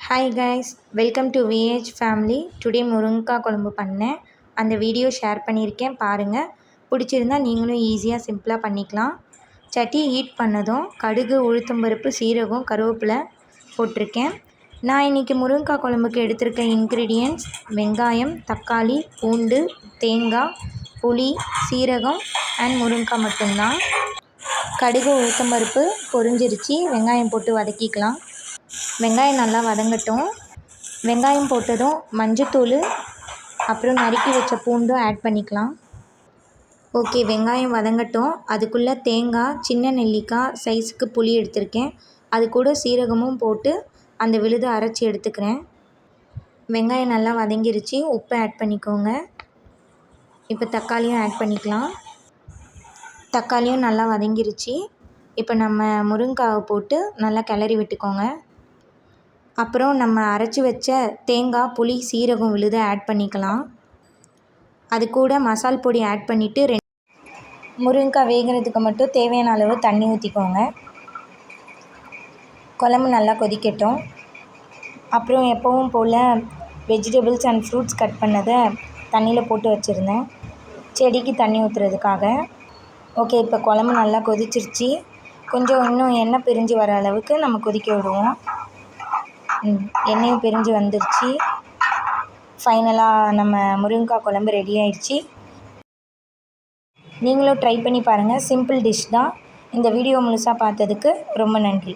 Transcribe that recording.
Hi guys, welcome to VH family. Today முருங்கைக்காய் குழம்பு பண்ணேன். அந்த வீடியோ ஷேர் பண்ணியிருக்கேன், பாருங்கள். பிடிச்சிருந்தா நீங்களும் ஈஸியாக சிம்பிளாக பண்ணிக்கலாம். சட்டி ஹீட் பண்ணதும் கடுகு, உளுத்தம்பருப்பு, சீரகம், கருவேப்பிலை போட்டிருக்கேன். நான் இன்றைக்கி முருங்கைக்காய் குழம்புக்கு எடுத்திருக்க இன்க்ரீடியன்ட்ஸ் வெங்காயம், தக்காளி, பூண்டு, தேங்காய், புளி, சீரகம் அண்ட் முருங்கைக்காய் மட்டும்தான். கடுகு, உளுத்தம்பருப்பு பொரிஞ்சிருச்சு. வெங்காயம் போட்டு வதக்கிக்கலாம். வெங்காயம் நல்லா வதங்கட்டும். வெங்காயம் போட்டதும் மஞ்சத்தூள், அப்புறம் நறுக்கி வச்ச பூண்டும் ஆட் பண்ணிக்கலாம். ஓகே, வெங்காயம் வதங்கட்டும். அதுக்குள்ளே தேங்காய், சின்ன நெல்லிக்காய் சைஸுக்கு புளி எடுத்திருக்கேன். அது கூட சீரகமும் போட்டு அந்த விழுதை அரைச்சி எடுத்துக்கிறேன். வெங்காயம் நல்லா வதங்கிருச்சு. உப்பு ஆட் பண்ணிக்கோங்க. இப்போ தக்காளியும் ஆட் பண்ணிக்கலாம். தக்காளியும் நல்லா வதங்கிருச்சு. இப்போ நம்ம முருங்கைக்காவை போட்டு நல்லா கிளறி விட்டுக்கோங்க. அப்புறம் நம்ம அரைச்சி வச்ச தேங்காய், புளி, சீரகம் விழுதை ஆட் பண்ணிக்கலாம். அது கூட மசால் பொடி ஆட் பண்ணிவிட்டு முருங்கைக்காய் வேகிறதுக்கு மட்டும் தேவையான அளவு தண்ணி ஊற்றிக்கோங்க. குழம்பு நல்லா கொதிக்கட்டும். அப்புறம் எப்பவும் போல் வெஜிடபிள்ஸ் அண்ட் ஃப்ரூட்ஸ் கட் பண்ணதை தண்ணியில் போட்டு வச்சுருந்தேன், செடிக்கு தண்ணி ஊற்றுறதுக்காக. ஓகே, இப்போ குழம்பு நல்லா கொதிச்சிருச்சு. கொஞ்சம் இன்னும் எண்ணெய் பிரிஞ்சு வர அளவுக்கு நம்ம கொதிக்க விடுவோம். எண்ணெயும் பிரிஞ்சு வந்துருச்சு. ஃபைனலாக நம்ம முருங்கைக்காய் குழம்பு ரெடி ஆயிடுச்சு. நீங்களும் ட்ரை பண்ணி பாருங்கள். சிம்பிள் டிஷ் தான். இந்த வீடியோ முழுசாக பார்த்ததுக்கு ரொம்ப நன்றி.